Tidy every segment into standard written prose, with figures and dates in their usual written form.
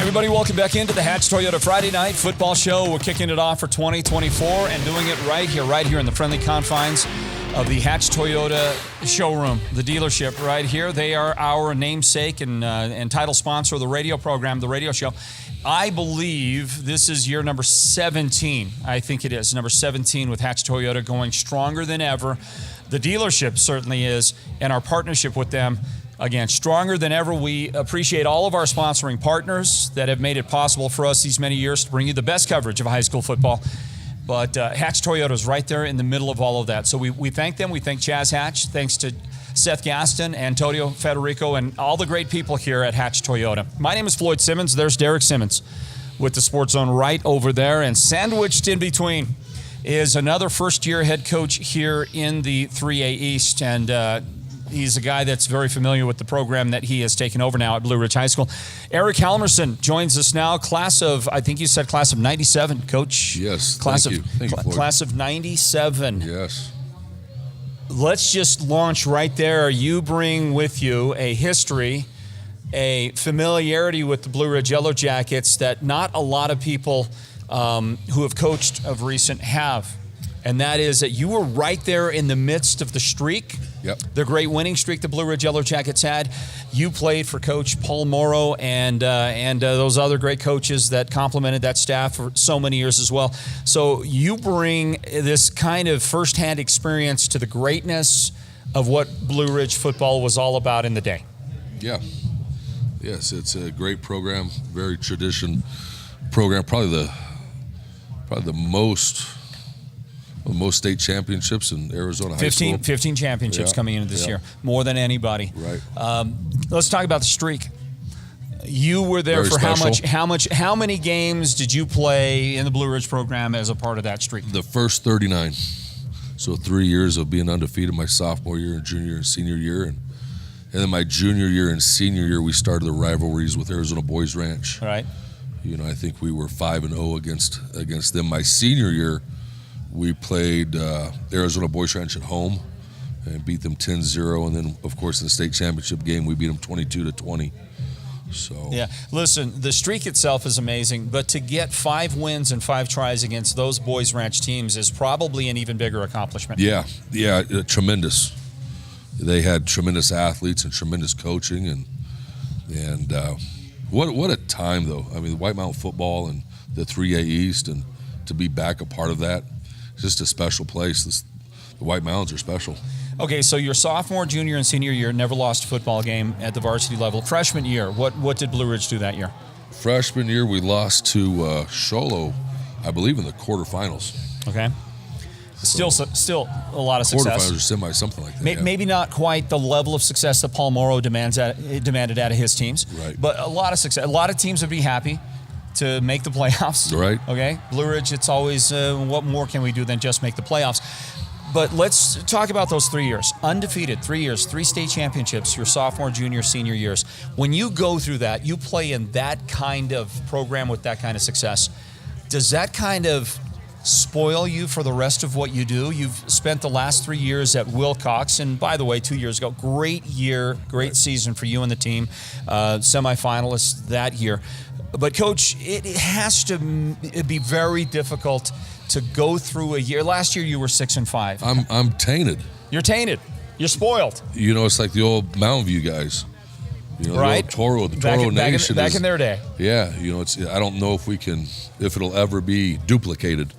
Everybody, welcome back into the Hatch Toyota Friday Night Football Show. We're kicking it off for 2024 and doing it right here in the friendly confines of the Hatch Toyota showroom, the dealership right here. They are our namesake and title sponsor of the radio program, the radio show. I believe this is year number 17. I think it is, number 17 with Hatch Toyota, going stronger than ever. The dealership certainly is, and our partnership with them, again, stronger than ever. We appreciate all of our sponsoring partners that have made it possible for us these many years to bring you the best coverage of high school football. But Hatch Toyota is right there in the middle of all of that. So we thank them. We thank Chaz Hatch. Thanks to Seth Gaston, Antonio Federico, and all the great people here at Hatch Toyota. My name is Floyd Simmons. There's Derek Simmons with the Sports Zone right over there. And sandwiched in between is another first-year head coach here in the 3A East. And he's a guy that's very familiar with the program that he has taken over now at Blue Ridge High School. Eric Hjalmerson joins us now, class of 97, Coach. Yes, class thank you, Floyd. Class of 97. Yes. Let's just launch right there. You bring with you a history, a familiarity with the Blue Ridge Yellow Jackets that not a lot of people who have coached of recent have. And that is that you were right there in the midst of the streak. Yep. The great winning streak the Blue Ridge Yellow Jackets had. You played for Coach Paul Morrow and those other great coaches that complemented that staff for so many years as well. So you bring this kind of firsthand experience to the greatness of what Blue Ridge football was all about in the day. Yeah. Yes, it's a great program, very tradition program. Probably the most state championships in Arizona high school. 15 championships coming into this year, more than anybody. Right. Let's talk about the streak. You were there Very for special. how many games did you play in the Blue Ridge program as a part of that streak? The first 39. So 3 years of being undefeated my sophomore year and junior and senior year. And then my junior year and senior year, we started the rivalries with Arizona Boys Ranch. Right. You know, I think we were 5-0 against them. My senior year, we played Arizona Boys Ranch at home and beat them 10-0. And then, of course, in the state championship game, we beat them 22-20. So yeah, listen, the streak itself is amazing, but to get 5 wins and 5 tries against those Boys Ranch teams is probably an even bigger accomplishment. Yeah, tremendous. They had tremendous athletes and tremendous coaching, and what a time though. I mean, White Mountain football and the 3A East, and to be back a part of that. Just a special place. The White Mountains are special. Okay, so your sophomore, junior, and senior year never lost a football game at the varsity level. Freshman year, what did Blue Ridge do that year? Freshman year, we lost to Sholo, I believe, in the quarterfinals. Okay. Still a lot of success. Quarterfinals or semi, something like that. Maybe not quite the level of success that Paul Morrow demanded out of his teams. Right. But a lot of success. A lot of teams would be happy to make the playoffs. Right. Okay. Blue Ridge, it's always what more can we do than just make the playoffs? But let's talk about those 3 years. Undefeated, 3 years, 3 state championships, your sophomore, junior, senior years. When you go through that, you play in that kind of program with that kind of success. Does that kind of spoil you for the rest of what you do? You've spent the last 3 years at Wilcox, and by the way, 2 years ago, great year, great season for you and the team, semifinalists that year. But Coach, it has to be very difficult to go through a year. Last year you were 6-5. I'm tainted. You're tainted. You're spoiled. You know, it's like the old Mountain View guys. You know, right. The Toro Nation. Back in their day. Yeah, you know, I don't know if it'll ever be duplicated.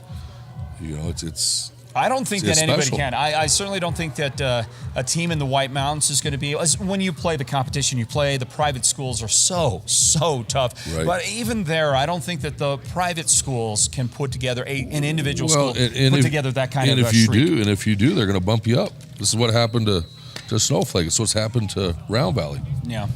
You know, it's I don't think that anybody special. can. I certainly don't think that a team in the White Mountains is going to be. When you play the competition you play, the private schools are so tough. Right. But even there, I don't think that the private schools can put together an individual school together that kind of streak. And if you do, they're going to bump you up. This is what happened to Snowflake. It's what's happened to Round Valley. Yeah.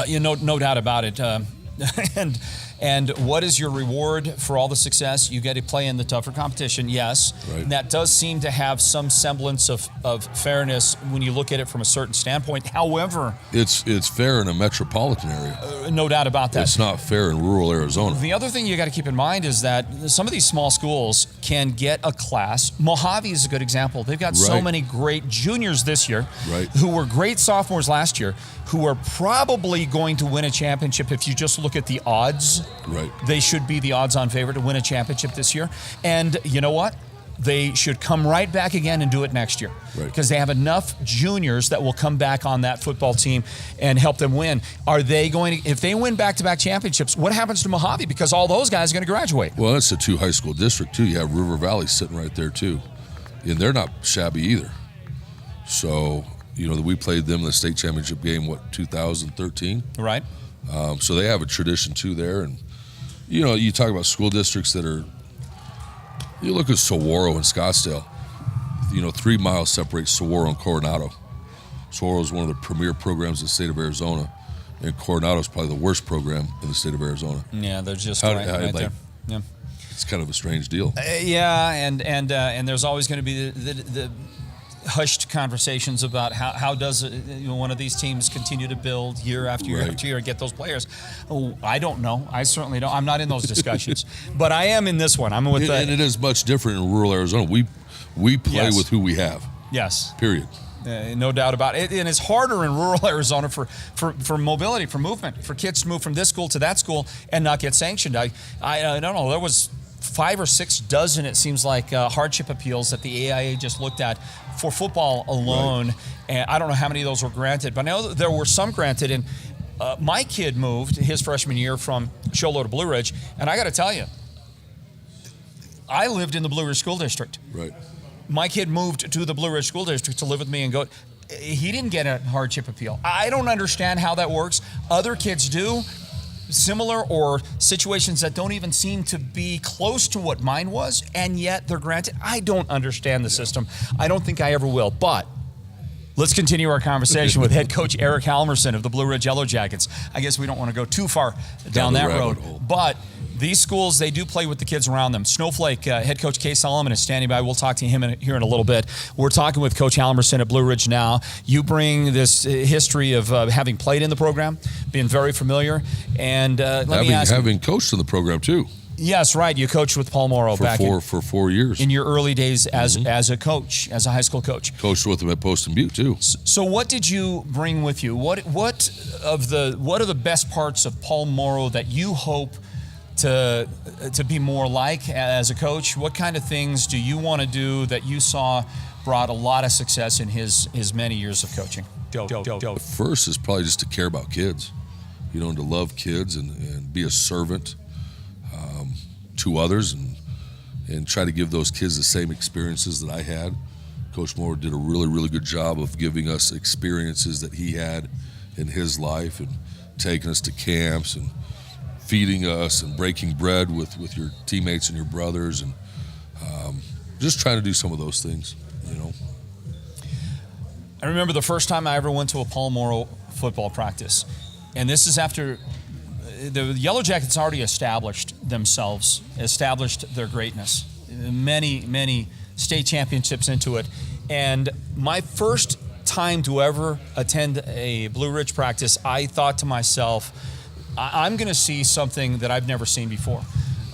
You know, no doubt about it. And And what is your reward for all the success? You get to play in the tougher competition, yes. Right. And that does seem to have some semblance of fairness when you look at it from a certain standpoint. However, it's fair in a metropolitan area. No doubt about that. It's not fair in rural Arizona. The other thing you got to keep in mind is that some of these small schools can get a class. Mojave is a good example. They've got so Right. many great juniors this year Right. who were great sophomores last year, who are probably going to win a championship. If you just look at the odds, Right. they should be the odds-on favorite to win a championship this year. And you know what? They should come right back again and do it next year, Right. because they have enough juniors that will come back on that football team and help them win. Are they going to, if they win back-to-back championships, what happens to Mojave? Because all those guys are going to graduate. Well, that's a 2 high school district, too. You have River Valley sitting right there, too. And they're not shabby either. So, we played them in the state championship game, 2013? Right. So they have a tradition, too, there. And, you talk about school districts that are, you look at Saguaro and Scottsdale. 3 miles separates Saguaro and Coronado. Saguaro is one of the premier programs in the state of Arizona, and Coronado is probably the worst program in the state of Arizona. Yeah, they're just How- right like- there. Yeah. It's kind of a strange deal. Yeah, and there's always going to be the hushed conversations about how does one of these teams continue to build year after year Right. after year and get those players. Oh, I don't know. I certainly don't. I'm not in those discussions, but I am in this one. I'm with And it is much different in rural Arizona. We play Yes. with who we have. Yes. Period. No doubt about it. And it's harder in rural Arizona for mobility, for movement, for kids to move from this school to that school and not get sanctioned. I don't know. There was 5 or 6 dozen, it seems like, hardship appeals that the AIA just looked at for football alone. Right. And I don't know how many of those were granted, but I know that there were some granted. And my kid moved his freshman year from Show Low to Blue Ridge. And I got to tell you, I lived in the Blue Ridge School District. Right. My kid moved to the Blue Ridge School District to live with me and go. He didn't get a hardship appeal. I don't understand how that works. Other kids do, similar or situations that don't even seem to be close to what mine was, and yet they're granted. I don't understand the system. I don't think I ever will. But let's continue our conversation with head coach Eric Hjalmerson of the Blue Ridge Yellow Jackets. I guess we don't want to go too far down the that rabbit road, hole. but these schools, they do play with the kids around them. Snowflake head coach Kay Solomon is standing by. We'll talk to him here in a little bit. We're talking with Coach Hjalmerson at Blue Ridge now. You bring this history of having played in the program, being very familiar, and let me ask you. Having coached in the program, too. Yes, right. You coached with Paul Morrow For 4 years. in your early days as a coach, as a high school coach. Coached with him at Post and Butte, too. So what did you bring with you? What are the best parts of Paul Morrow that you hope to be more like as a coach? What kind of things do you want to do that you saw brought a lot of success in his many years of coaching? Go. First is probably just to care about kids, and to love kids and be a servant to others and try to give those kids the same experiences that I had. Coach Moore did a really, really good job of giving us experiences that he had in his life and taking us to camps and feeding us and breaking bread with your teammates and your brothers and just trying to do some of those things, I remember the first time I ever went to a Paul Morrow football practice, and this is after the Yellow Jackets already established their greatness, many state championships into it, and my first time to ever attend a Blue Ridge practice, I thought to myself, I'm going to see something that I've never seen before.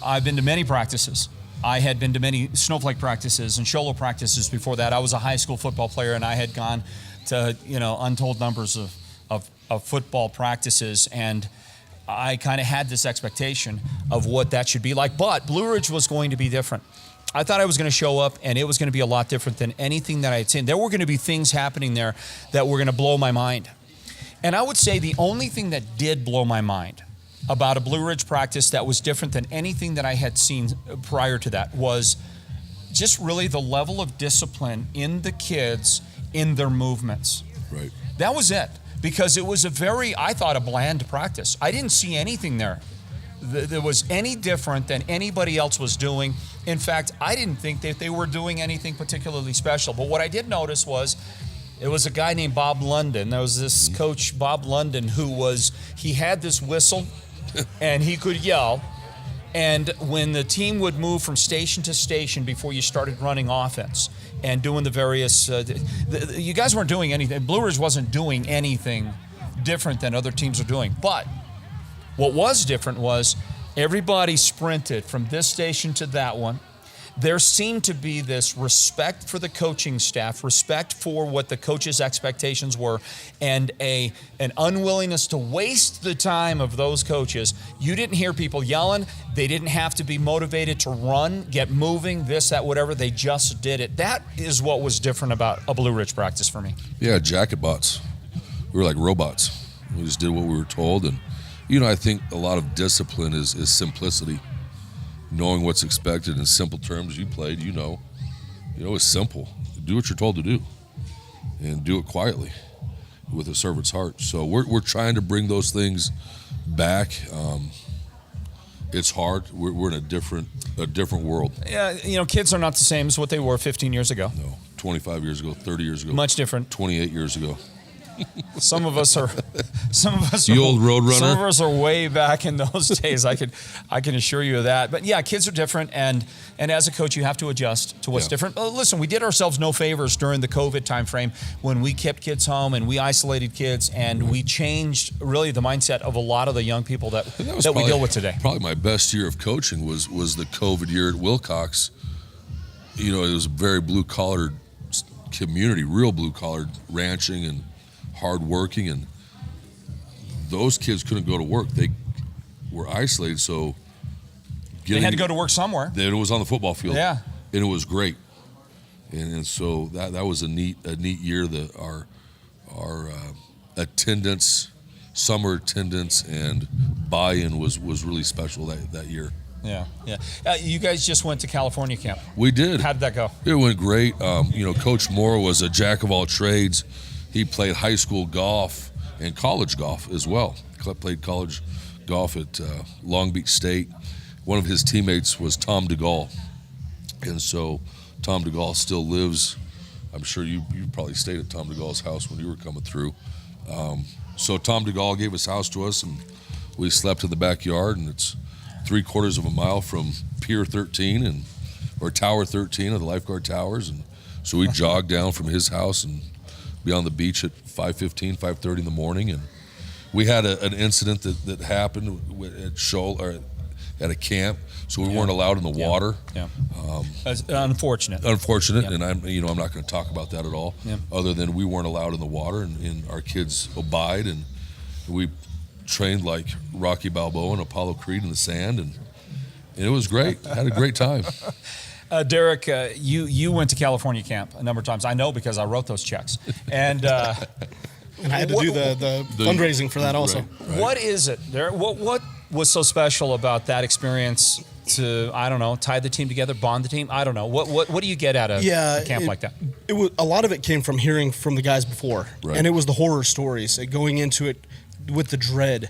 I've been to many practices. I had been to many Snowflake practices and Sholo practices before that. I was a high school football player, and I had gone to untold numbers of football practices, and I kind of had this expectation of what that should be like. But Blue Ridge was going to be different. I thought I was going to show up, and it was going to be a lot different than anything that I had seen. There were going to be things happening there that were going to blow my mind. And I would say the only thing that did blow my mind about a Blue Ridge practice that was different than anything that I had seen prior to that was just really the level of discipline in the kids in their movements. Right. That was it, because it was I thought, a bland practice. I didn't see anything there that was any different than anybody else was doing. In fact, I didn't think that they were doing anything particularly special. But what I did notice was it was a guy named Bob London. There was this coach, Bob London, he had this whistle, and he could yell. And when the team would move from station to station before you started running offense and doing the various, you guys weren't doing anything. Blue Ridge wasn't doing anything different than other teams are doing. But what was different was everybody sprinted from this station to that one. There seemed to be this respect for the coaching staff, respect for what the coaches' expectations were, and an unwillingness to waste the time of those coaches. You didn't hear people yelling. They didn't have to be motivated to run, get moving, this, that, whatever. They just did it. That is what was different about a Blue Ridge practice for me. Yeah, jacket bots. We were like robots. We just did what we were told. And, I think a lot of discipline is simplicity. Knowing what's expected in simple terms. You played, it's simple. Do what you're told to do, and do it quietly, with a servant's heart. So we're trying to bring those things back. It's hard. We're in a different world. Yeah, kids are not the same as what they were 15 years ago. No, 25 years ago, 30 years ago. Much different. 28 years ago. Some of us are the old Roadrunner. Some of us are way back in those days. I can assure you of that. But yeah, kids are different, and as a coach, you have to adjust to what's different. Listen, we did ourselves no favors during the COVID timeframe when we kept kids home and we isolated kids, and we changed really the mindset of a lot of the young people that we deal with today. Probably my best year of coaching was the COVID year at Wilcox. It was a very blue collar community, real blue collar ranching and hard working, and those kids couldn't go to work. They were isolated, so they had to go to work somewhere. It was on the football field. Yeah, and it was great. And so that was a neat year. That our attendance, summer attendance, and buy-in was really special that year. Yeah. You guys just went to California camp. We did. How did that go? It went great. Coach Moore was a jack of all trades. He played high school golf and college golf as well. Played college golf at Long Beach State. One of his teammates was Tom DeGaulle. And so Tom DeGaulle still lives. I'm sure you probably stayed at Tom DeGaule's house when you were coming through. So Tom DeGaulle gave his house to us, and we slept in the backyard, and it's 3/4 of a mile from Pier 13 or Tower 13 of the lifeguard towers. And so we jogged down from his house and be on the beach at 5:15, 5:30 in the morning. And we had an incident that happened at a camp, so we weren't allowed in the water. Yeah. Unfortunate. And I'm not going to talk about that at all. Yeah. Other than we weren't allowed in the water, and our kids abide, and we trained like Rocky Balboa and Apollo Creed in the sand, and it was great. Had a great time. Derek, you went to California camp a number of times. I know because I wrote those checks. And I had to do the fundraising for that also. Right. What is it, Derek? What was so special about that experience to, I don't know, tie the team together, bond the team? I don't know. What do you get out of a camp like that? It was, a lot of it came from hearing from the guys before. Right. And it was the horror stories, going into it with the dread.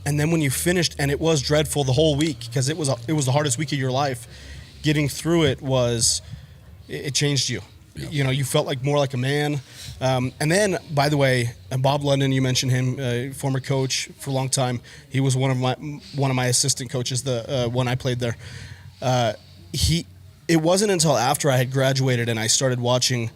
And then when you finished, and it was dreadful the whole week because it was the hardest week of your life. Getting through it it changed you. Yeah. You felt more like a man. And then, by the way, Bob London, you mentioned him, former coach for a long time. He was one of my assistant coaches. When I played there, it wasn't until after I had graduated and I started watching.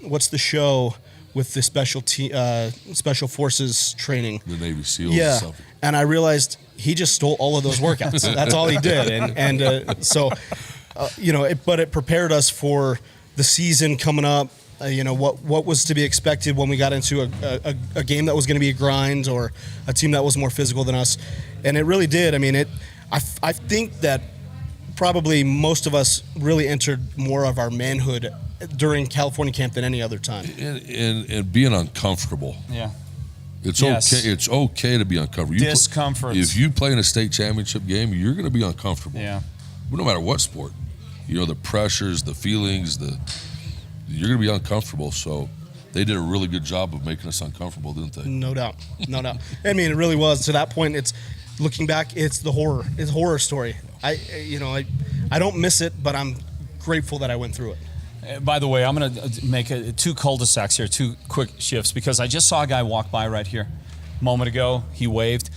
What's the show with the special forces training? The Navy SEALs. Yeah, and I realized he just stole all of those workouts. That's all he did, but it prepared us for the season coming up. What was to be expected when we got into a game that was going to be a grind or a team that was more physical than us, and it really did. I mean, I think that probably most of us really entered more of our manhood during California camp than any other time. And being uncomfortable. Yeah. It's okay. It's okay to be uncomfortable. Discomfort. If you play in a state championship game, you're going to be uncomfortable. Yeah. But no matter what sport, the pressures, the feelings, you're going to be uncomfortable. So they did a really good job of making us uncomfortable, didn't they? No doubt. I mean, it really was. To that point, it's looking back, it's the horror. It's a horror story. I don't miss it, but I'm grateful that I went through it. By the way, I'm going to make two cul-de-sacs here, two quick shifts, because I just saw a guy walk by right here a moment ago. He waved.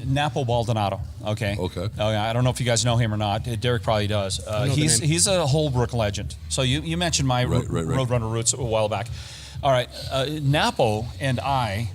Napo Baldonado. Okay. Okay. Oh, yeah, I don't know if you guys know him or not. Derek probably does. He's a Holbrook legend. So you mentioned my Right. Roadrunner roots a while back. All right. Napo and I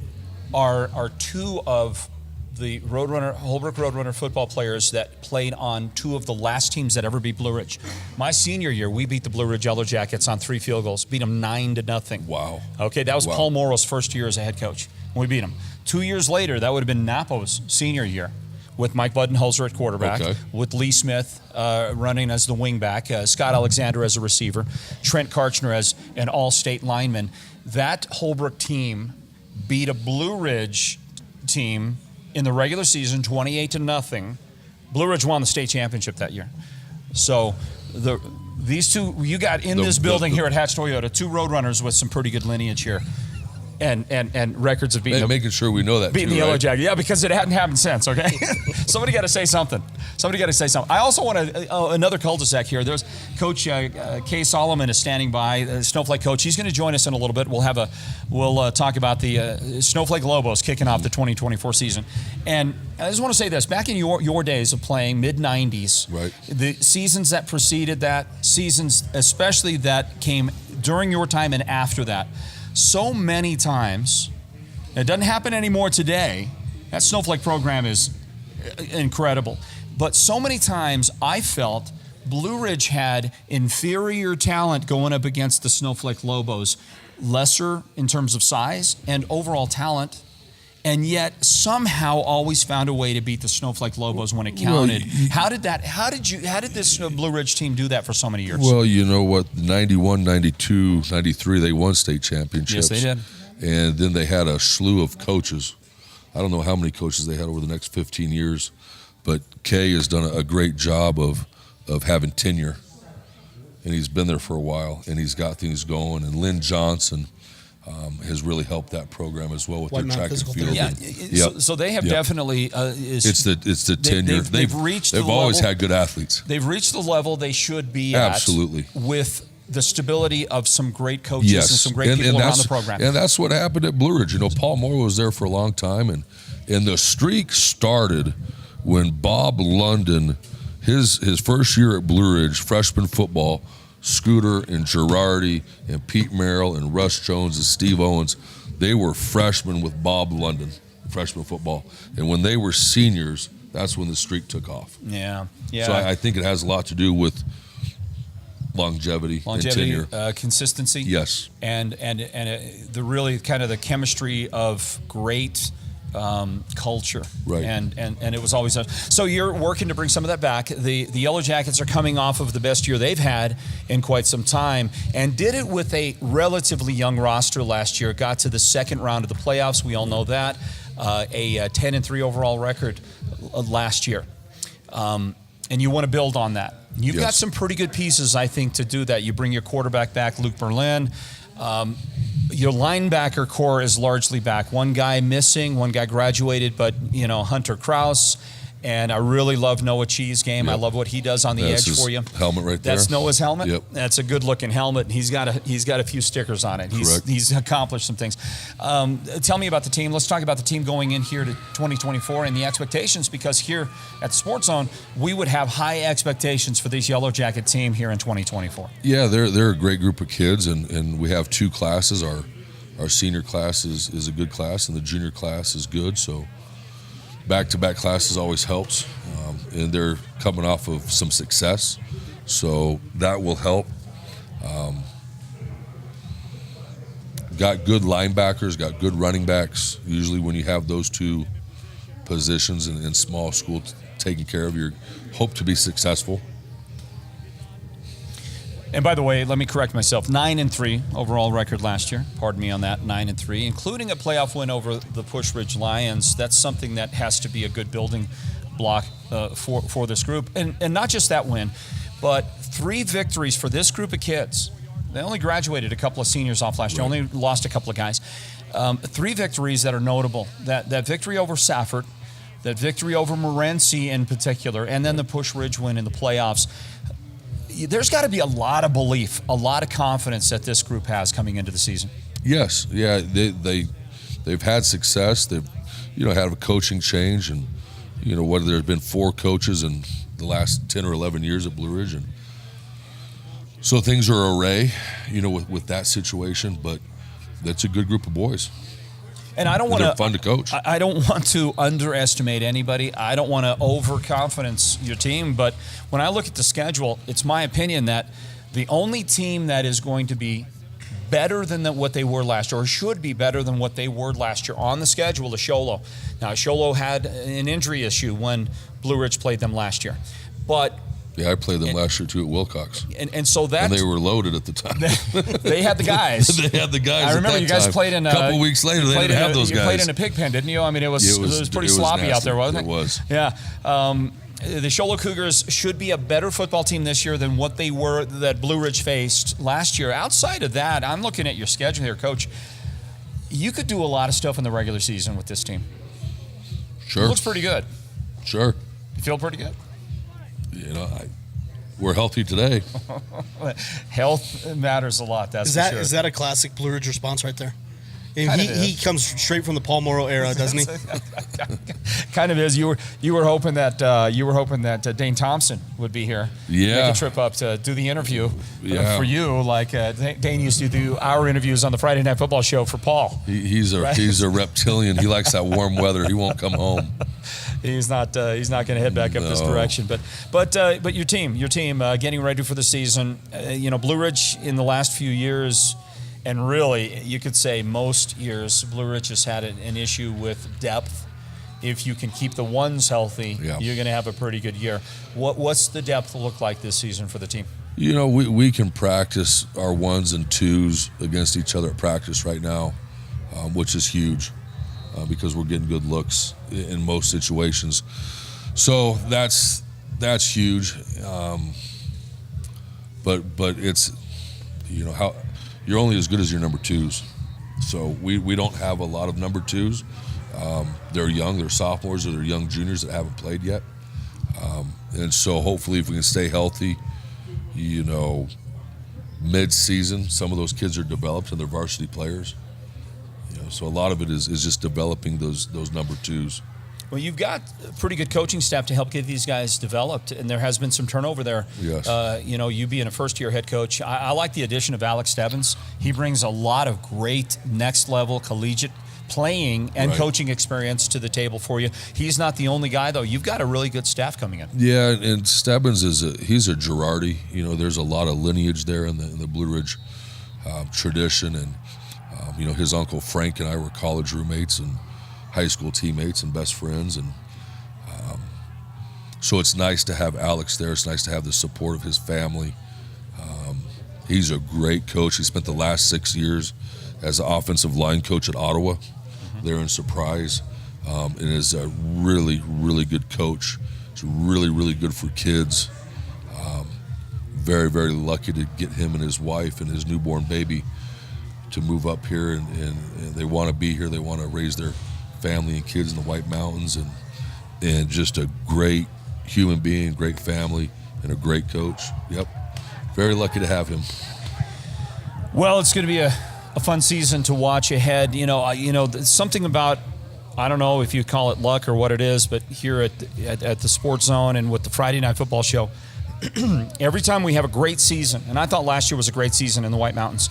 are two of the Holbrook Roadrunner football players that played on two of the last teams that ever beat Blue Ridge. My senior year, we beat the Blue Ridge Yellow Jackets on 3 field goals, beat them 9-0. Wow. Okay, that was Paul Morrow's first year as a head coach. We beat them. 2 years later, that would have been Napo's senior year, with Mike Budenholzer at quarterback, with Lee Smith running as the wingback, Scott Alexander as a receiver, Trent Karchner as an all-state lineman. That Holbrook team beat a Blue Ridge team in the regular season 28-0. Blue Ridge won the state championship that year. So these two, you got in this building here at Hatch Toyota, two Roadrunners with some pretty good lineage here. And records of beating making sure we know that beating too, the Yellow right? Jacket. Yeah, because it hadn't happened since, okay? Somebody got to say something. I also want to, another cul-de-sac here. There's Coach Kay Solomon is standing by, Snowflake coach. He's going to join us in a little bit. We'll talk about the Snowflake Lobos kicking off the 2024 season. And I just want to say this. Back in your days of playing, mid-90s, right, the seasons that preceded that, seasons especially that came during your time and after that, so many times, it doesn't happen anymore today. That Snowflake program is incredible. But so many times I felt Blue Ridge had inferior talent going up against the Snowflake Lobos, lesser in terms of size and overall talent, and yet somehow always found a way to beat the Snowflake Lobos when it counted. How did this Blue Ridge team do that for so many years? Well, you know what, 91, 92, 93, they won state championships. Yes, they did. And then they had a slew of coaches. I don't know how many coaches they had over the next 15 years, but Kay has done a great job of having tenure. And he's been there for a while, and he's got things going. And Lynn Johnson has really helped that program as well with their track and field. Yeah, so they have definitely. It's the tenure. They've always had good athletes. They've reached the level they should be Absolutely. At with the stability of some great coaches and some great people around the program. And that's what happened at Blue Ridge. You know, Paul Moore was there for a long time, and the streak started when Bob London, his first year at Blue Ridge, freshman football, Scooter and Girardi and Pete Merrill and Russ Jones and Steve Owens, they were freshmen with Bob London, freshman football. And when they were seniors, that's when the streak took off. Yeah. So I think it has a lot to do with longevity and tenure. Consistency. Yes. And the really kind of the chemistry of great culture, right? And it was always so. You're working to bring some of that back. The Yellow Jackets are coming off of the best year they've had in quite some time, and did it with a relatively young roster last year. Got to the second round of the playoffs. We all know that. A 10-3 overall record last year, and you want to build on that. You've got some pretty good pieces, I think, to do that. You bring your quarterback back, Luke Berlin. Your linebacker core is largely back. One guy missing, one guy graduated, but Hunter Krause. And I really love Noah Chee's game. Yep. I love what he does on the edge for you. Helmet right there. That's Noah's helmet. Yep. That's a good-looking helmet. He's got a few stickers on it. He's accomplished some things. Tell me about the team. Let's talk about the team going in here to 2024 and the expectations, because here at the Sports Zone, we would have high expectations for this Yellow Jacket team here in 2024. Yeah, they're a great group of kids, and we have two classes. Our senior class is a good class, and the junior class is good. So back-to-back classes always helps, and they're coming off of some success, so that will help. Got good linebackers, got good running backs. Usually when you have those two positions in small school taken care of, you hope to be successful. And by the way, let me correct myself. 9-3 overall record last year. Pardon me on that. 9-3, including a playoff win over the Push Ridge Lions. That's something that has to be a good building block for this group. And not just that win, but 3 victories for this group of kids. They only graduated a couple of seniors off last year. Only lost a couple of guys. 3 victories that are notable. That victory over Safford, that victory over Morenci in particular, and then the Push Ridge win in the playoffs. There's got to be a lot of belief, a lot of confidence that this group has coming into the season. Yes, yeah, they've had success. had a coaching change, and whether there's been 4 coaches in the last 10 or 11 years at Blue Ridge, and so things are array, with that situation. But that's a good group of boys. And I don't want to. They're fun to coach. I don't want to underestimate anybody. I don't want to overconfidence your team. But when I look at the schedule, it's my opinion that the only team that is going to be better than what they were last year, or should be better than what they were last year on the schedule, is Sholo. Now, Sholo had an injury issue when Blue Ridge played them last year, but. Yeah, I played them last year too at Wilcox. And so that. And they were loaded at the time. They had the guys. They had the guys. I remember at that you guys time. played in a couple weeks later. They didn't have those guys. You played in a pig pen, didn't you? I mean, it was pretty sloppy nasty out there, wasn't it? It was. Yeah. The Sholo Cougars should be a better football team this year than what they were that Blue Ridge faced last year. Outside of that, I'm looking at your schedule here, Coach. You could do a lot of stuff in the regular season with this team. Sure. It looks pretty good. Sure. You feel pretty good? We're healthy today. Health matters a lot, that's for sure. Is that a classic Blue Ridge response right there? He comes straight from the Paul Morrow era, doesn't he? Kind of is. You were hoping that Dane Thompson would be here. Yeah. Make a trip up to do the interview for you, like Dane used to do our interviews on the Friday Night Football show for Paul. He's a reptilian. He likes that warm weather. He won't come home. He's not going to head back up this direction. But your team getting ready for the season. Blue Ridge in the last few years. And really, you could say most years, Blue Ridge has had an issue with depth. If you can keep the ones healthy, you're going to have a pretty good year. What's the depth look like this season for the team? We can practice our 1s and 2s against each other at practice right now, which is huge because we're getting good looks in most situations. So that's huge. But it's, how you're only as good as your number 2s. So we don't have a lot of number 2s. They're young, they're sophomores, or they're young juniors that haven't played yet. And so hopefully if we can stay healthy, mid-season, some of those kids are developed and they're varsity players. So a lot of it is just developing those number 2s. Well, you've got a pretty good coaching staff to help get these guys developed, and there has been some turnover there. Yes. You being a first-year head coach, I like the addition of Alex Stebbins. He brings a lot of great next-level collegiate playing and coaching experience to the table for you. He's not the only guy, though. You've got a really good staff coming in. Yeah, and Stebbins he's a Girardi. There's a lot of lineage there in the Blue Ridge tradition, and his uncle Frank and I were college roommates and high school teammates and best friends, and so it's nice to have Alex there. It's nice to have the support of his family. He's a great coach. He spent the last 6 years as an offensive line coach at Ottawa there in Surprise, and is a really, really good coach. He's really, really good for kids. Very, very lucky to get him and his wife and his newborn baby to move up here, and they want to be here. They want to raise their family and kids in the White Mountains, and just a great human being, great family, and a great coach. Yep, very lucky to have him. Well, it's going to be a fun season to watch ahead. Something about, I don't know if you call it luck or what it is, but here at the Sports Zone and with the Friday Night Football show, every time we have a great season, and I thought last year was a great season in the White Mountains,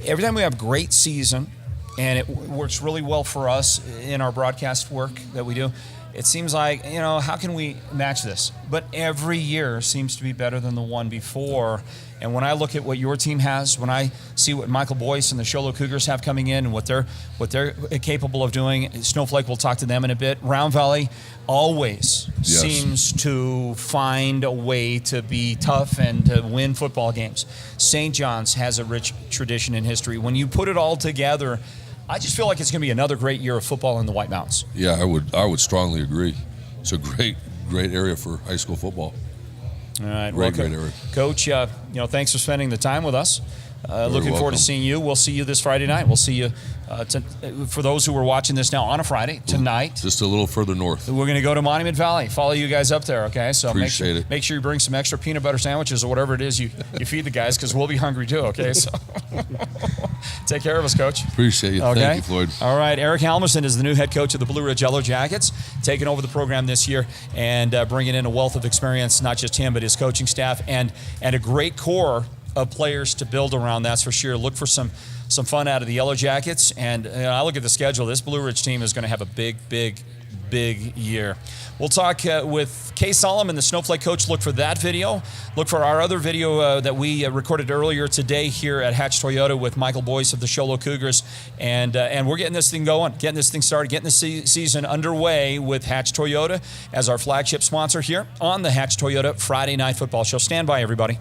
every time we have a great season, and it works really well for us in our broadcast work that we do, it seems like, how can we match this? But every year seems to be better than the one before. And when I look at what your team has, when I see what Michael Boyce and the Sholo Cougars have coming in and what they're capable of doing, Snowflake, we'll talk to them in a bit. Round Valley always seems to find a way to be tough and to win football games. St. John's has a rich tradition in history. When you put it all together, I just feel like it's going to be another great year of football in the White Mountains. Yeah, I would strongly agree. It's a great area for high school football. All right, great area. Coach, thanks for spending the time with us. Looking forward to seeing you. We'll see you this Friday night. We'll see you, for those who are watching this now on a Friday, tonight. Just a little further north. We're going to go to Monument Valley. Follow you guys up there, okay? So Appreciate it. Make sure you bring some extra peanut butter sandwiches or whatever it is you feed the guys, because we'll be hungry too, okay? So take care of us, Coach. Appreciate you. Okay? Thank you, Floyd. All right, Eric Hjalmerson is the new head coach of the Blue Ridge Yellow Jackets, taking over the program this year and bringing in a wealth of experience, not just him, but his coaching staff, and a great core of players to build around, that's for sure. Look for some fun out of the Yellow Jackets, and I look at the schedule. This Blue Ridge team is going to have a big year. We'll talk with Kay Solomon, the Snowflake coach. Look for that video. Look for our other video that we recorded earlier today here at Hatch Toyota with Michael Boyce of the Sholo Cougars, and we're getting this thing going, getting this thing started, getting the season underway with Hatch Toyota as our flagship sponsor here on the Hatch Toyota Friday Night Football Show. Stand by, everybody.